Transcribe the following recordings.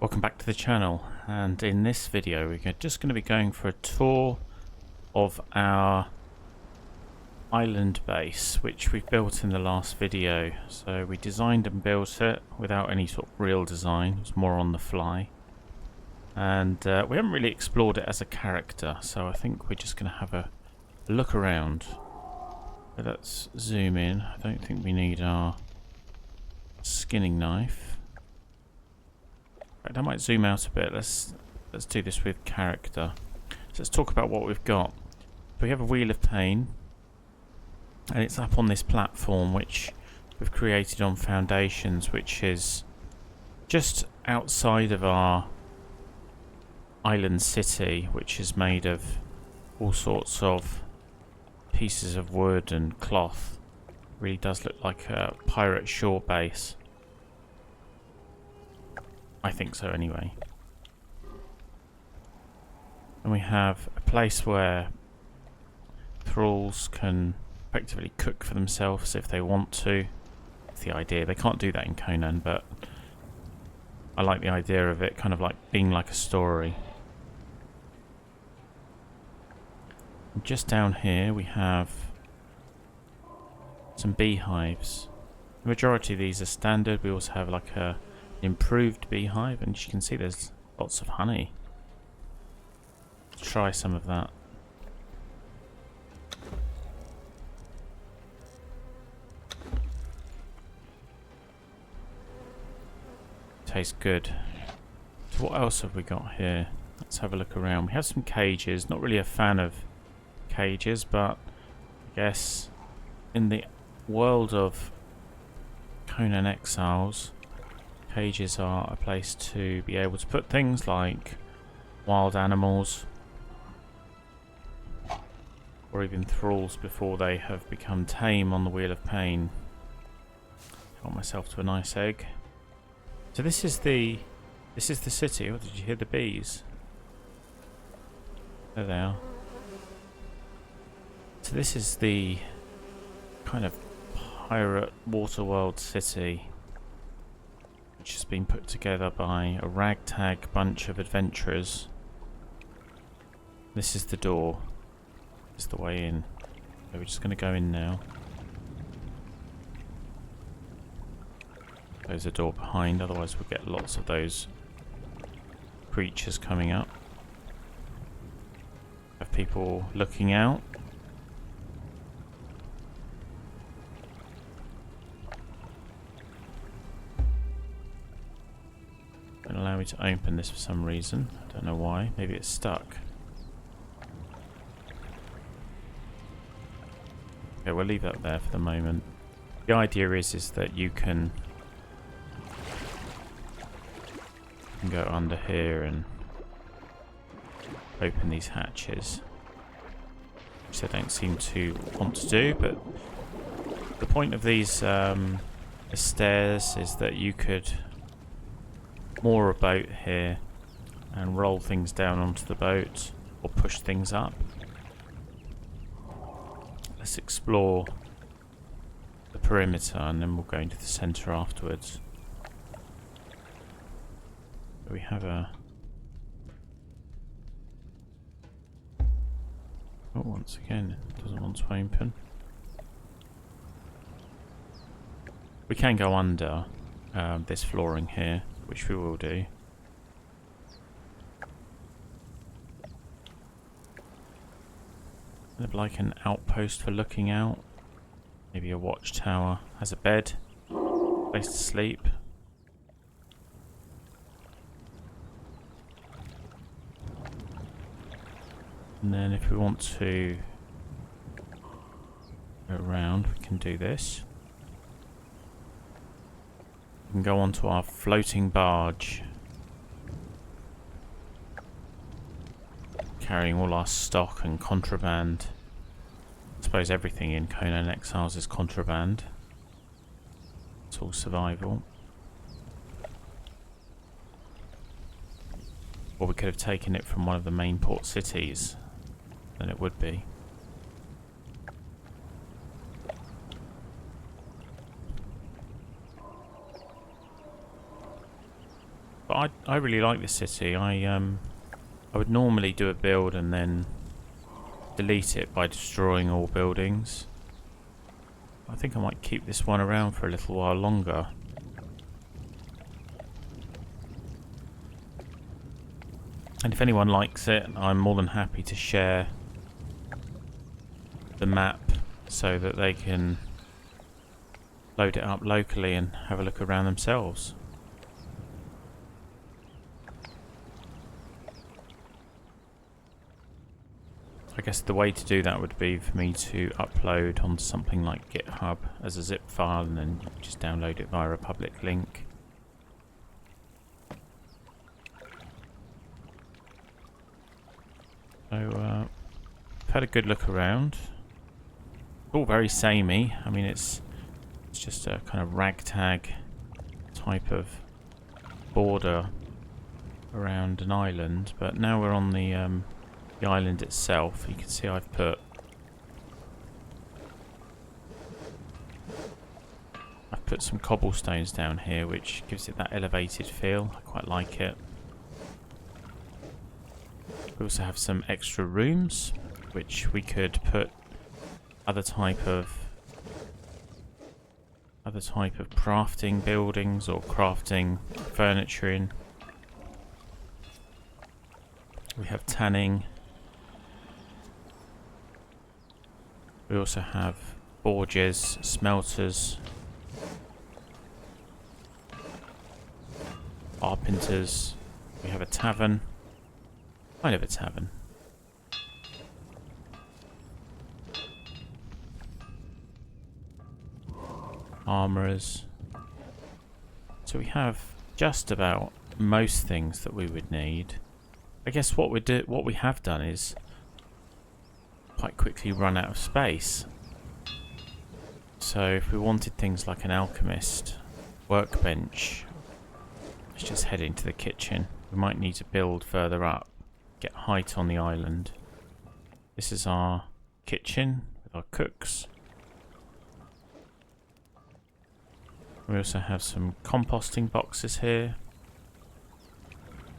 Welcome back to the channel, and in this video we're just going to be going for a tour of our island base, which we've built in the last video. So we designed and built it without any sort of real design, it was more on the fly, and we haven't really explored it as a character, so I think we're just going to have a look around. But let's zoom in. I don't think we need our skinning knife. I might zoom out a bit. Let's do this with character. So let's talk about what we've got. We have a Wheel of Pain, and it's up on this platform which we've created on foundations, which is just outside of our island city, which is made of all sorts of pieces of wood and cloth. Really does look like a pirate shore base. I think so anyway. And we have a place where thralls can effectively cook for themselves if they want to. That's the idea. They can't do that in Conan, but I like the idea of it kind of like being like a story. And just down here we have some beehives. The majority of these are standard. We also have like a improved beehive, and as you can see there's lots of honey. Let's try some of that. Tastes good. So what else have we got here? Let's have a look around. We have some cages. Not really a fan of cages, but I guess in the world of Conan Exiles, cages are a place to be able to put things like wild animals or even thralls before they have become tame on the Wheel of Pain. Got myself to a nice egg. So this is the city. Oh, did you hear the bees? There they are. So this is the kind of pirate waterworld city, which has been put together by a ragtag bunch of adventurers. This is the door. This is the way in. So we're just going to go in now. There's a door behind, otherwise we'll get lots of those creatures coming up. Have people looking out. Don't allow me to open this for some reason. I don't know why. Maybe it's stuck. Okay, we'll leave that there for the moment. The idea is that you can go under here and open these hatches, which I don't seem to want to do, but the point of these stairs is that you could moor a boat here and roll things down onto the boat or push things up. Let's explore the perimeter and then we'll go into the centre afterwards. We have a... Oh, once again, it doesn't want to open. We can go under this flooring here, which we will do. Kind of like an outpost for looking out. Maybe a watchtower. Has a bed, place to sleep. And then if we want to go around, we can do this. We can go onto our floating barge, carrying all our stock and contraband. I suppose everything in Conan Exiles is contraband. It's all survival. Or we could have taken it from one of the main port cities, then it would be. But I really like this city. I would normally do a build and then delete it by destroying all buildings. I think I might keep this one around for a little while longer. And if anyone likes it, I'm more than happy to share the map so that they can load it up locally and have a look around themselves. I guess the way to do that would be for me to upload onto something like GitHub as a zip file and then just download it via a public link. So, I've had a good look around. All very samey. I mean, it's just a kind of ragtag type of border around an island. But now we're on the island itself. You can see I've put some cobblestones down here, which gives it that elevated feel. I quite like it. We also have some extra rooms, which we could put other type of crafting buildings or crafting furniture in. We have tanning. We also have forges, smelters, carpenters. We have a tavern. Kind of a tavern. Armourers. So we have just about most things that we would need. I guess what we have done is quite quickly run out of space. So if we wanted things like an alchemist, workbench, let's just head into the kitchen. We might need to build further up, get height on the island. This is our kitchen with our cooks. We also have some composting boxes here.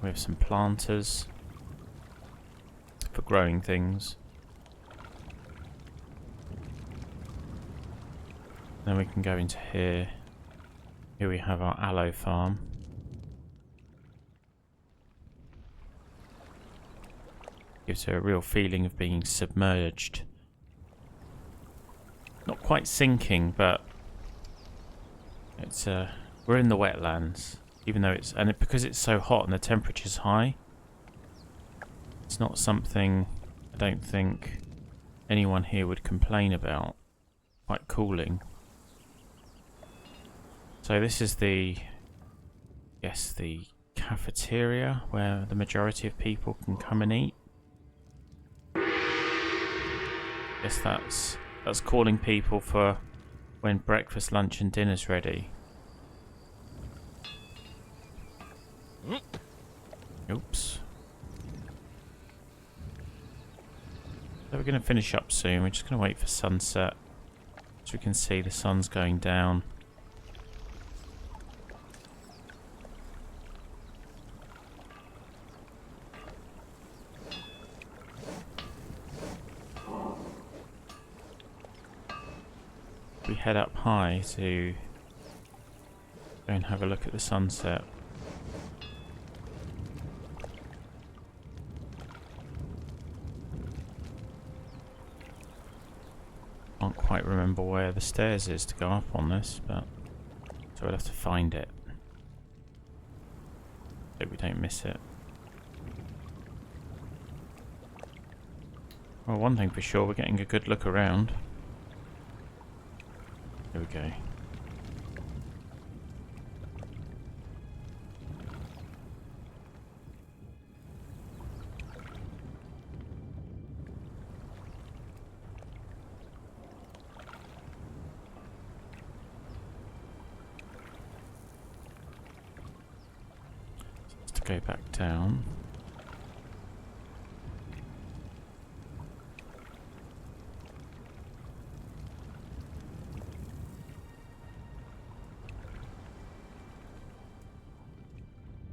We have some planters for growing things. Then we can go into here. Here we have our aloe farm. Gives her a real feeling of being submerged. Not quite sinking, but it's we're in the wetlands. Even though because it's so hot and the temperature's high, it's not something I don't think anyone here would complain about. Quite cooling. So this is the cafeteria where the majority of people can come and eat. Guess that's calling people for when breakfast, lunch and dinner's ready. Oops. So we're going to finish up soon. We're just going to wait for sunset. So we can see the sun's going down. We head up high to go and have a look at the sunset. Can't quite remember where the stairs is to go up on this, but so we'll have to find it. Hope we don't miss it. Well, one thing for sure, we're getting a good look around. Here we go. So let's go back down.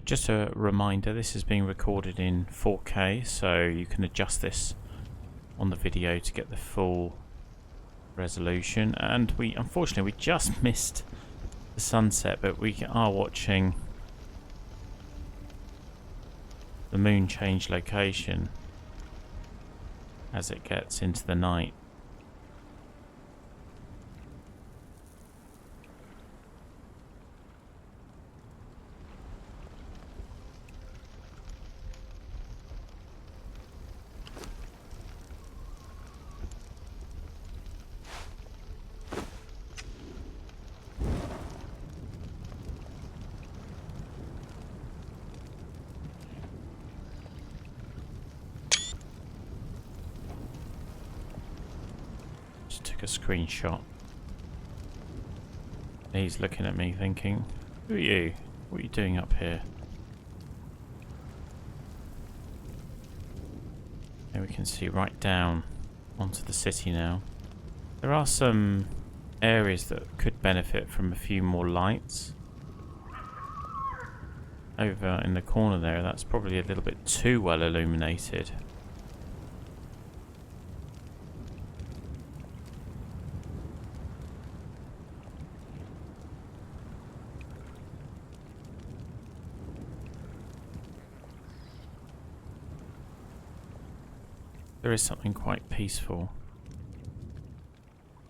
just a reminder, this is being recorded in 4K, so you can adjust this on the video to get the full resolution. And unfortunately we just missed the sunset, but we are watching the moon change location as it gets into the night. Took a screenshot. He's looking at me thinking, who are you? What are you doing up here? And we can see right down onto the city now. There are some areas that could benefit from a few more lights. Over in the corner there, that's probably a little bit too well illuminated. There is something quite peaceful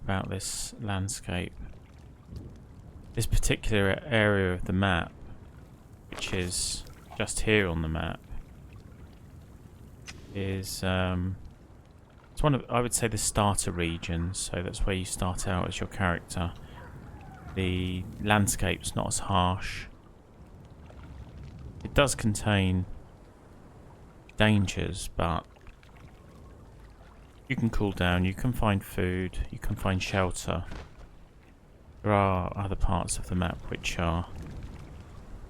about this landscape. This particular area of the map, which is just here on the map, is it's one of, I would say, the starter regions. So that's where you start out as your character. The landscape's not as harsh. It does contain dangers, but you can cool down, you can find food, you can find shelter. There are other parts of the map which are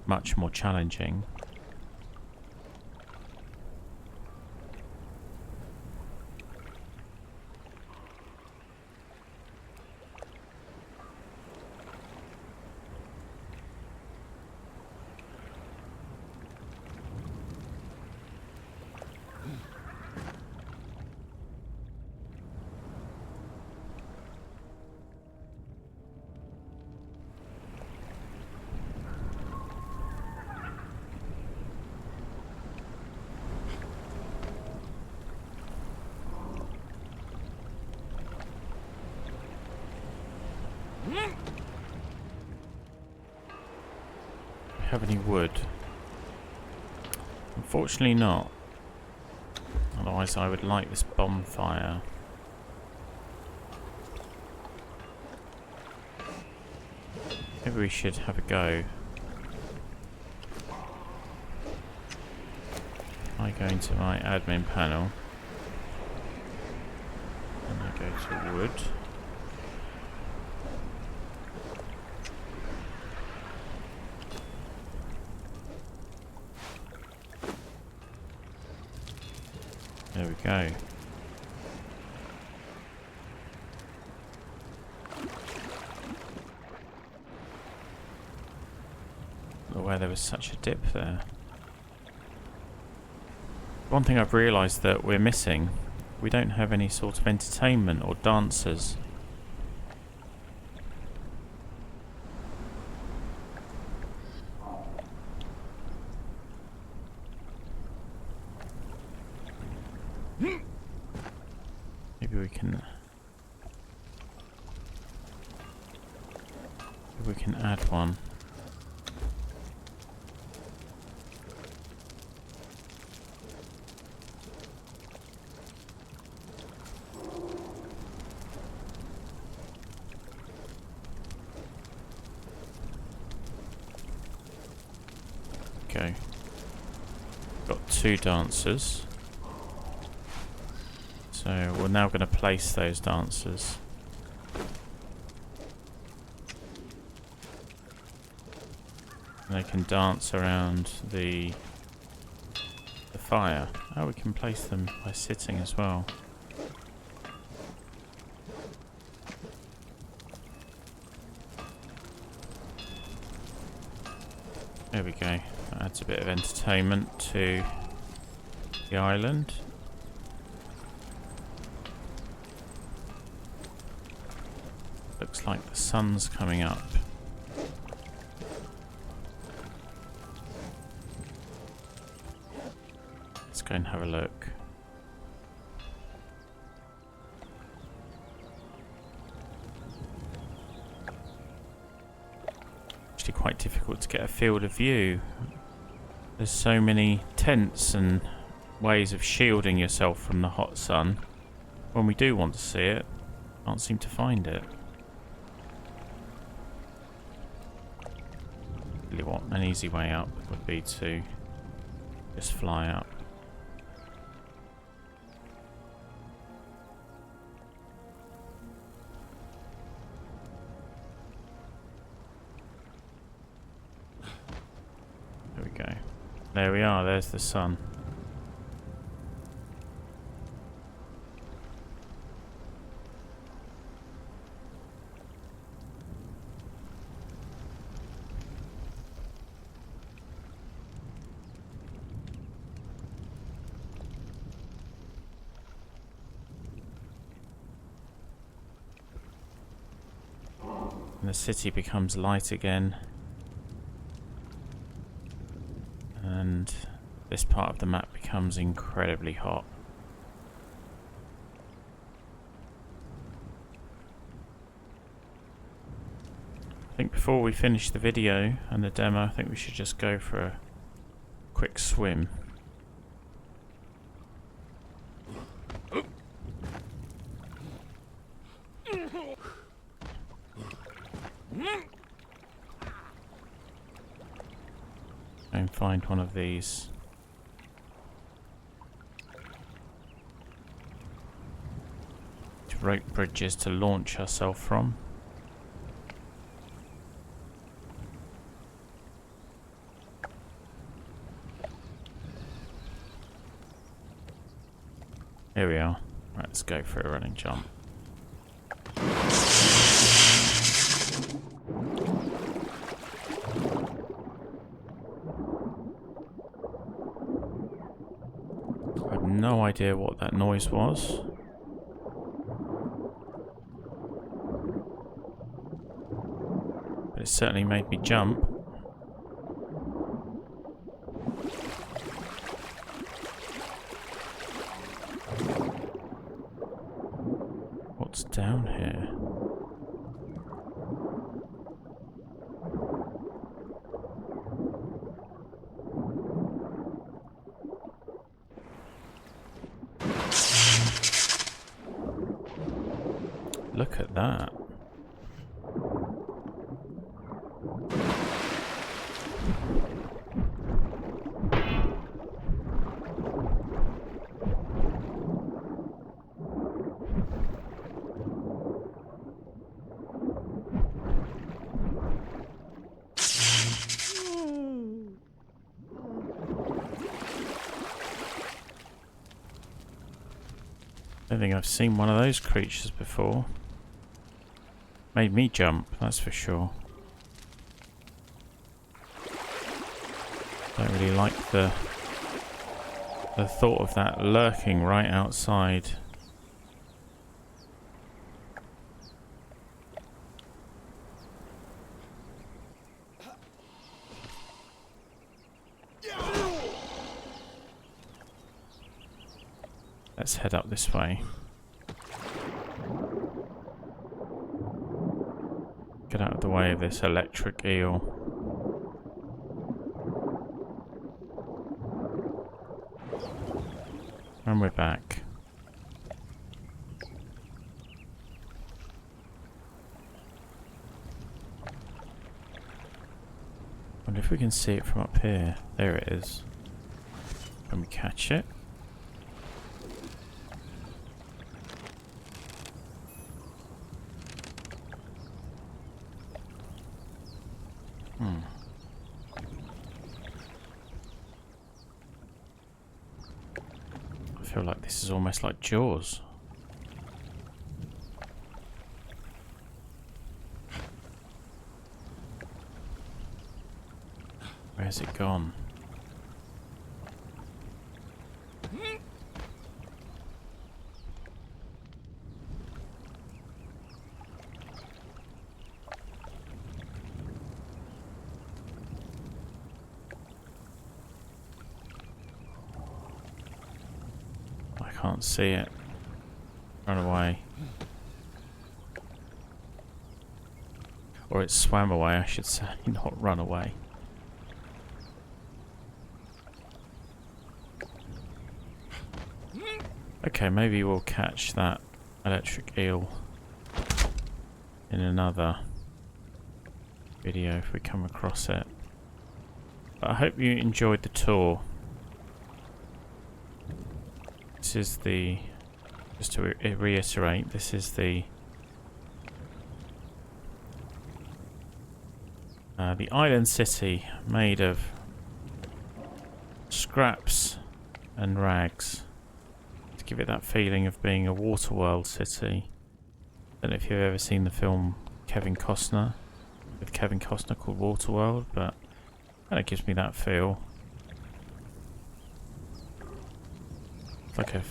much more challenging. Have any wood? Unfortunately not. Otherwise I would light this bonfire. Maybe we should have a go. I go into my admin panel and I go to wood. There we go. Not aware there was such a dip there. One thing I've realised that we're missing, we don't have any sort of entertainment or dancers. Maybe we can add one. Okay. Got 2 dancers. So we're now going to place those dancers. And they can dance around the fire. Oh, we can place them by sitting as well. There we go. adds a bit of entertainment to the island. Looks like the sun's coming up. Let's go and have a look. Actually quite difficult to get a field of view. There's so many tents and ways of shielding yourself from the hot sun. When we do want to see it, can't seem to find it. Really, what an easy way up would be to just fly up. There we go. There we are, there's the sun. And the city becomes light again. And this part of the map becomes incredibly hot. I think before we finish the video and the demo, I think we should just go for a quick swim. And find one of these. Rope bridges to launch ourselves from. Here we are. Right, let's go for a running jump. I have no idea what that noise was. But it certainly made me jump. What's down here? Look at that. I don't think I've seen one of those creatures before. Made me jump, that's for sure. Don't really like the thought of that lurking right outside. Let's head up this way. Get out of the way of this electric eel. And we're back. Wonder if we can see it from up here. There it is. Can we catch it? I feel like this is almost like Jaws. Where's it gone? can't see it. Run away. Or it swam away, I should say, not run away. Okay, maybe we'll catch that electric eel in another video if we come across it. But I hope you enjoyed the tour. This is the, just to reiterate, this is the island city made of scraps and rags to give it that feeling of being a water world city. I don't know if you've ever seen the film Kevin Costner called Waterworld, but kind of gives me that feel. It's like a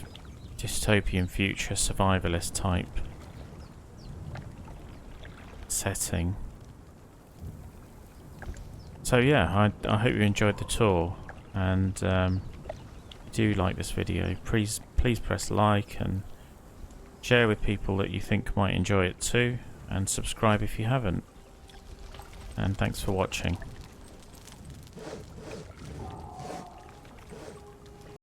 dystopian future survivalist type setting. So yeah, I hope you enjoyed the tour, and if you do like this video, please press like and share with people that you think might enjoy it too, and subscribe if you haven't. And thanks for watching.